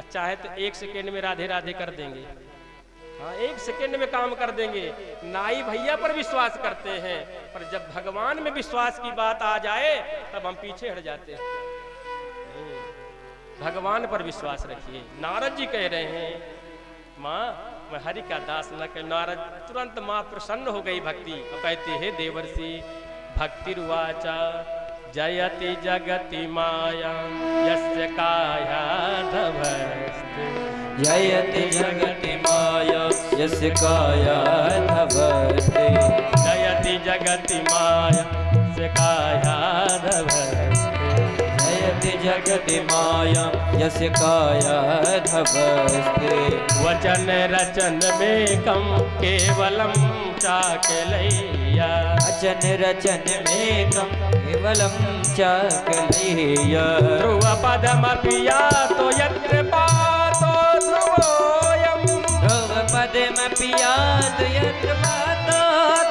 Speaker 1: चाहे तो 1 सेकेंड में राधे राधे कर देंगे। हाँ, 1 सेकेंड में काम कर देंगे। नाई भैया पर विश्वास करते हैं, पर जब भगवान में विश्वास की बात आ जाए तब हम पीछे हट जाते हैं। भगवान पर विश्वास रखिए। नारद जी कह रहे हैं माँ मैं हरि का दास न कर। नारद तुरंत माँ प्रसन्न हो गई भक्ति, और कहती है देवर्षि भक्तिर्वाचा जयति जगति माया यस्य काया धवस्ते।
Speaker 2: जयति जगति माया यस्य काया धवस्ते।
Speaker 1: जयति जगति माया यस्य काया धवस्ते।
Speaker 2: जयति जगति माया यस्य काया धवस्ते।
Speaker 1: वचन रचन में कम केवलम चाकलैया।
Speaker 2: वचन रचन में कम केवलम चाकलैया।
Speaker 1: ध्रुव पदमपि यातो यत्र पातो ध्रुवोऽयम्।
Speaker 2: ध्रुव पदमपि यातो यत्र पातो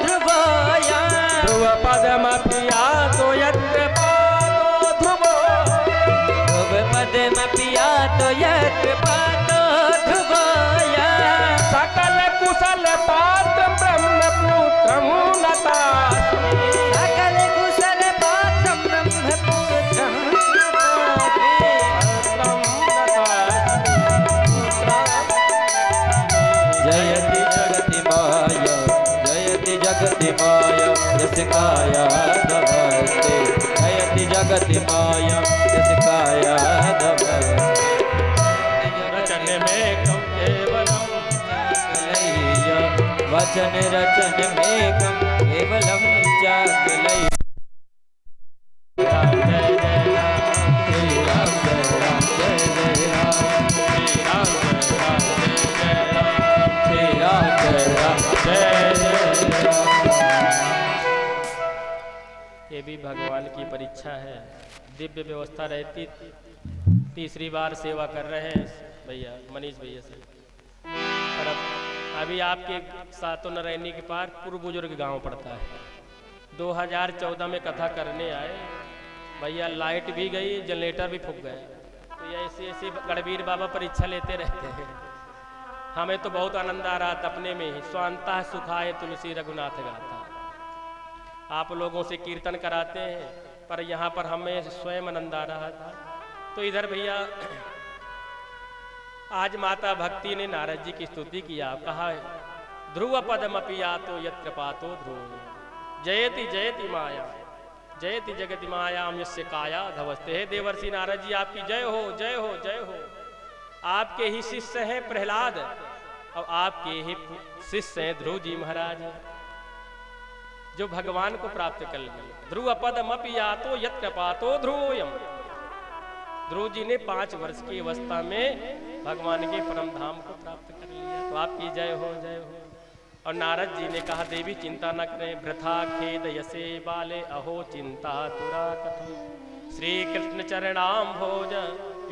Speaker 2: ध्रुवोऽयम्।
Speaker 1: ध्रुव पदमपि यातो यत्र पातो ध्रुवोऽयम्।
Speaker 2: ध्रुव पदमपि यातो यत्र पातो ध्रुवोऽयम्।
Speaker 1: सकल कुशल पात्र ब्रह्मपुत्रं नतास्मि।
Speaker 2: सकल कुशल पात्रं ब्रह्मपुत्रं नतास्मि। जयति जगति माया जयति जगति माया यस्य काया धवस्ते। जयति जगति माया यस्य काया धवस्ते।
Speaker 1: रचन में कम केवलम
Speaker 2: चाकलैया। वचन रचन में कम केवलम चाकलैया।
Speaker 1: राम जय जय राम।
Speaker 2: श्री राम जय राम जय जय राम।
Speaker 1: श्री राम जय राम जय जय राम।
Speaker 2: श्री राम जय राम
Speaker 1: जय जय राम।
Speaker 2: जय।
Speaker 1: ये भी भगवान की परीक्षा है। दिव्य व्यवस्था रहती, तीसरी बार सेवा कर रहे हैं भैया मनीष भैया से। पर अब अभी आपके सातों नरैनी के पार पूर्व बुजुर्ग गांव पड़ता है। 2014 में कथा करने आए भैया, लाइट भी गई, जनरेटर भी फूक गया। तो ये ऐसे ऐसे गणवीर बाबा परीक्षा लेते रहते हैं। हमें तो बहुत आनंद आ रहा था अपने में ही। स्वांता सुखाए तुलसी रघुनाथ गाथा। आप लोगों से कीर्तन कराते हैं, पर यहाँ पर हमें स्वयं आनंद आ रहा था। तो इधर भैया आज माता भक्ति ने नारद जी की स्तुति किया, कहा ध्रुव पदमपि यातो यत्र पातो ध्रुव। जयति जयति माया जयति जगति मायाम यस्य काया धवस्ते। हे देवर्षि नारद जी आपकी जय हो जय हो जय हो। आपके ही शिष्य हैं प्रहलाद, और आपके ही शिष्य हैं ध्रुव जी महाराज, जो भगवान को प्राप्त कर लिए। ध्रुव पदमपि यातो यत्र पातो ध्रुवोऽयम्। ध्रुव जी ने 5 वर्ष की अवस्था में भगवान के परम धाम को प्राप्त कर लिया। तो आपकी जय हो जय हो। और नारद जी ने कहा देवी चिंता न करें, वृथा खेद यसे बाले अहो चिंता तुरा कथम। श्री कृष्ण चरणाम भोज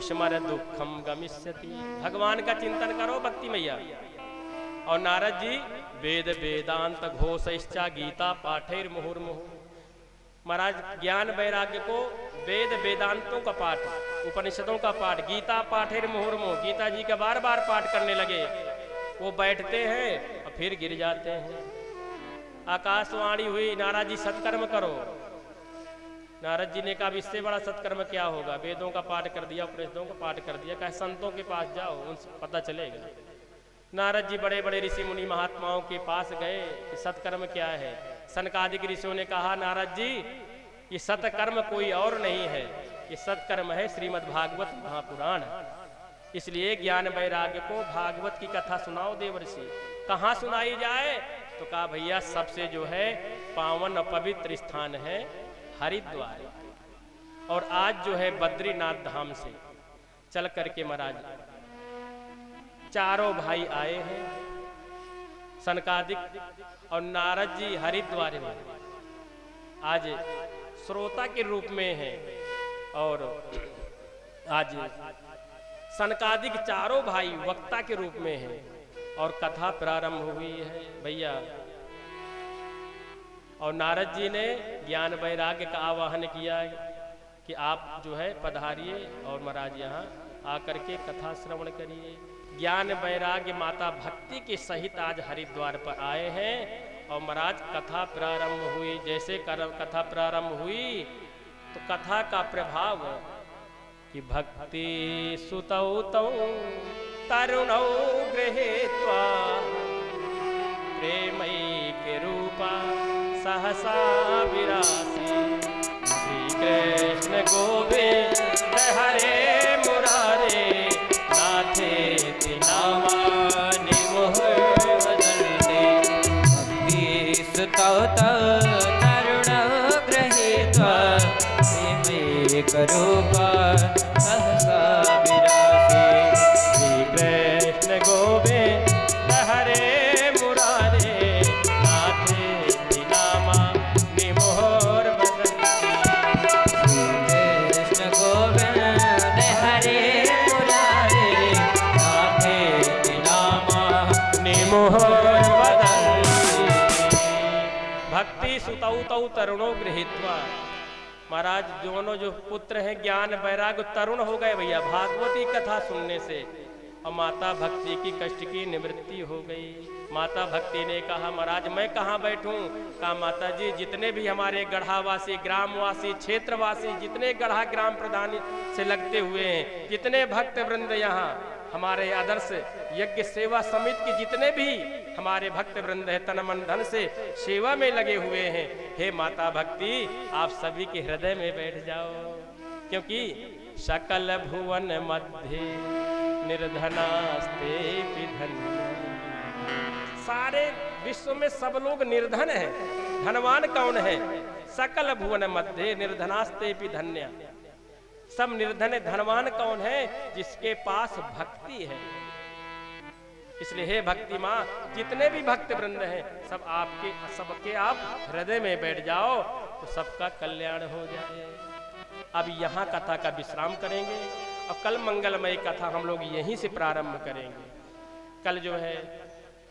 Speaker 1: स्मर दुखम गमिष्यति। भगवान का चिंतन करो भक्ति मैया। और नारद जी वेद वेदांत घोषैश्चा गीता पाठैर मुहुर्मुहु। महाराज ज्ञान वैराग्य को वेद वेदांतों का पाठ, उपनिषदों का पाठ, गीता पाठैर मुहुर्मुहु, गीता जी का बार बार पाठ करने लगे। वो बैठते हैं और फिर गिर जाते हैं। आकाशवाणी हुई नारद जी सत्कर्म करो। नारद जी ने कहा इससे बड़ा सत्कर्म क्या होगा। वेदों का पाठ कर दिया, उपनिषदों का पाठ कर दिया, कहा संतों के पास जाओ उनसे पता चलेगा। नारद जी बड़े बड़े ऋषि मुनि महात्माओं के पास गए कि सत्कर्म क्या है। सनकादिक ऋषियों ने कहा नारद जी ये सत्कर्म कोई और नहीं है, ये सत्कर्म है श्रीमद् भागवत महापुराण। इसलिए ज्ञान वैराग्य को भागवत की कथा सुनाओ देवर्षि। कहाँ सुनाई जाए? तो कहा भैया सबसे जो है पावन और पवित्र स्थान है हरिद्वार। और आज जो है बद्रीनाथ धाम से चल करके महाराज चारों भाई आए हैं, सनकादिक और नारद जी हरिद्वार में आज श्रोता के रूप में हैं। और आज सनकादिक चारों भाई वक्ता के रूप में हैं और कथा प्रारंभ हुई है भैया। और नारद जी ने ज्ञान वैराग्य का आवाहन किया कि आप जो है पधारिए और महाराज यहाँ आकर के कथा श्रवण करिए। ज्ञान वैराग्य माता भक्ति के सहित आज हरिद्वार पर आए हैं और महाराज कथा प्रारंभ हुई। जैसे कथा प्रारंभ हुई तो कथा का प्रभाव कि भक्ति सुतौ तौ तरुणौ गृहीत्वा प्रेमैक रूपा सहसा विरासी श्री कृष्ण गोविंद हरे मुरारे नाथेति नामानि मोहर वदन्ते
Speaker 2: भक्ति सुतौ तौ तरुणौ गृहीत्वा प्रेमैक रूपा सहसा विरासी
Speaker 1: श्री कृष्ण गोविंद हरे मुरारे नाथेति नामानि मोहर वदन्ते
Speaker 2: कृष्ण गोविंद हरे मुरारे नाथेति नामानि
Speaker 1: मोहर वदन्ते। भक्ति सुतौ तौ तरुणो गृहीत्वा। महाराज दोनों जो पुत्र हैं ज्ञान वैराग्य तरुण हो गए भैया भागवती कथा सुनने से, और माता भक्ति की कष्ट की निवृत्ति हो गई। माता भक्ति ने कहा महाराज मैं कहाँ बैठूं? कहा माता जी जितने भी हमारे गढ़ावासी ग्रामवासी क्षेत्रवासी जितने गढ़ा ग्राम प्रधान से लगते हुए हैं, जितने भक्त वृंद यहाँ हमारे आदर्श यज्ञ सेवा समिति के जितने भी हमारे भक्त वृंद है तन मन धन से सेवा में लगे हुए हैं, हे माता भक्ति आप सभी के हृदय में बैठ जाओ, क्योंकि सकल भुवन मध्य निर्धनास्ते धन्य। सारे विश्व में सब लोग निर्धन हैं, धनवान कौन है? सकल भुवन मध्य निर्धनास्ते धन्य। सब निर्धन है, धनवान कौन है? जिसके पास भक्ति है। इसलिए हे भक्ति माँ जितने भी भक्त वृंद हैं सब आपके सबके आप हृदय में बैठ जाओ तो सबका कल्याण हो जाए। अब यहाँ कथा का विश्राम करेंगे और कल मंगलमय कथा हम लोग यहीं से प्रारंभ करेंगे। कल जो है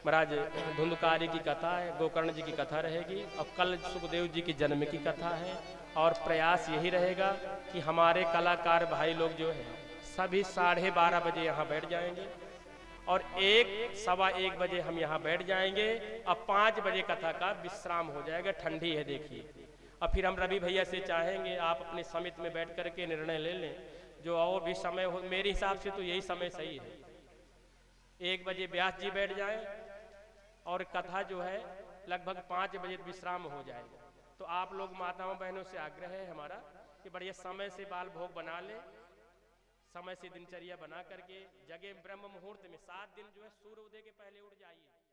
Speaker 1: महाराज धुंधकारी की कथा है, गोकर्ण जी की कथा रहेगी और कल सुखदेव जी की जन्म की कथा है। और प्रयास यही रहेगा कि हमारे कलाकार भाई लोग जो है सभी 12:30 बजे यहाँ बैठ जाएंगे और 1-1:15 बजे हम यहाँ बैठ जाएंगे और 5 बजे कथा का विश्राम हो जाएगा। ठंडी है देखिए। और फिर हम रवि भैया से चाहेंगे आप अपने समिति में बैठ करके निर्णय ले लें जो और भी समय हो। मेरे हिसाब से तो यही समय सही है, 1 बजे व्यास जी बैठ जाएं और कथा जो है लगभग 5 बजे विश्राम हो जाएगा। तो आप लोग माताओं बहनों से आग्रह है हमारा कि बढ़िया समय से बाल भोग बना ले, समय से दिनचर्या बना करके जगह ब्रह्म मुहूर्त में 7 दिन जो है सूर्योदय के पहले उठ जाइए।